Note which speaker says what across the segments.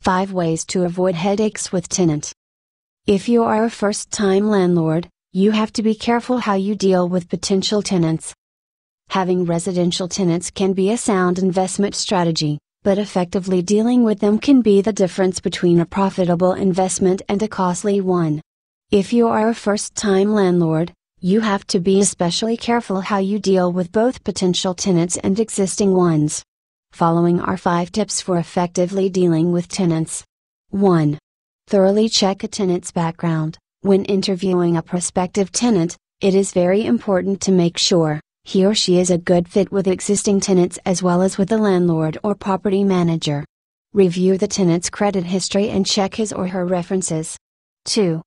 Speaker 1: 5 ways to avoid headaches with tenant. If you are a first-time landlord, you have to be careful how you deal with potential tenants. Having residential tenants can be a sound investment strategy, but effectively dealing with them can be the difference between a profitable investment and a costly one. If you are a first-time landlord, you have to be especially careful how you deal with both potential tenants and existing ones. Following are 5 tips for effectively dealing with tenants. 1. Thoroughly check a tenant's background. When interviewing a prospective tenant, it is very important to make sure he or she is a good fit with existing tenants as well as with the landlord or property manager. Review the tenant's credit history and check his or her references. 2.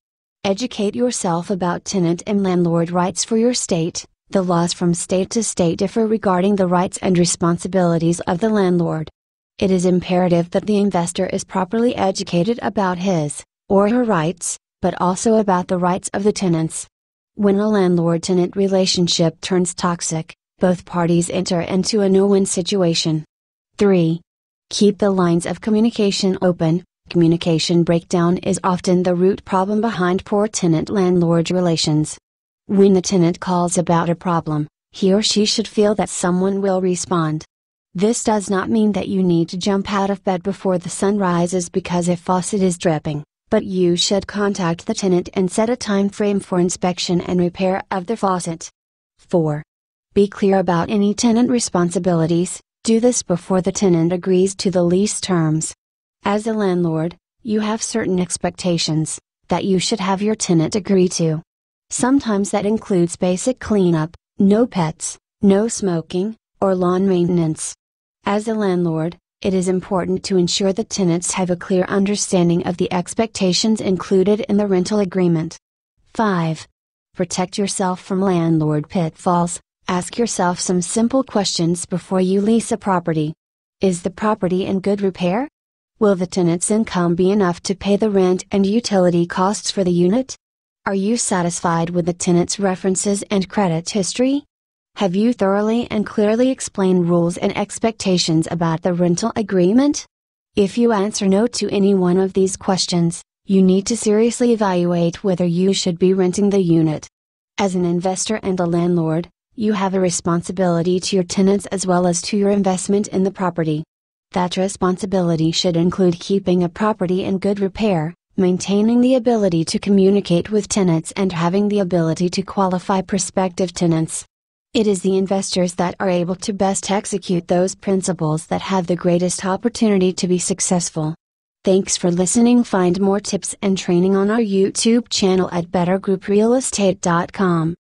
Speaker 1: Educate yourself about tenant and landlord rights for your state. The laws from state to state differ regarding the rights and responsibilities of the landlord. It is imperative that the investor is properly educated about his or her rights, but also about the rights of the tenants. When a landlord-tenant relationship turns toxic, both parties enter into a no-win situation. 3. Keep the lines of communication open. Communication breakdown is often the root problem behind poor tenant-landlord relations. When the tenant calls about a problem, he or she should feel that someone will respond. This does not mean that you need to jump out of bed before the sun rises because a faucet is dripping, but you should contact the tenant and set a time frame for inspection and repair of the faucet. 4. Be clear about any tenant responsibilities. Do this before the tenant agrees to the lease terms. As a landlord, you have certain expectations that you should have your tenant agree to. Sometimes that includes basic cleanup, no pets, no smoking, or lawn maintenance. As a landlord, it is important to ensure that tenants have a clear understanding of the expectations included in the rental agreement. 5. Protect yourself from landlord pitfalls. Ask yourself some simple questions before you lease a property. Is the property in good repair? Will the tenant's income be enough to pay the rent and utility costs for the unit? Are you satisfied with the tenant's references and credit history? Have you thoroughly and clearly explained rules and expectations about the rental agreement? If you answer no to any one of these questions, you need to seriously evaluate whether you should be renting the unit. As an investor and a landlord, you have a responsibility to your tenants as well as to your investment in the property. That responsibility should include keeping a property in good repair, maintaining the ability to communicate with tenants and having the ability to qualify prospective tenants. It is the investors that are able to best execute those principles that have the greatest opportunity to be successful. Thanks for listening. Find more tips and training on our YouTube channel at bettergrouprealestate.com.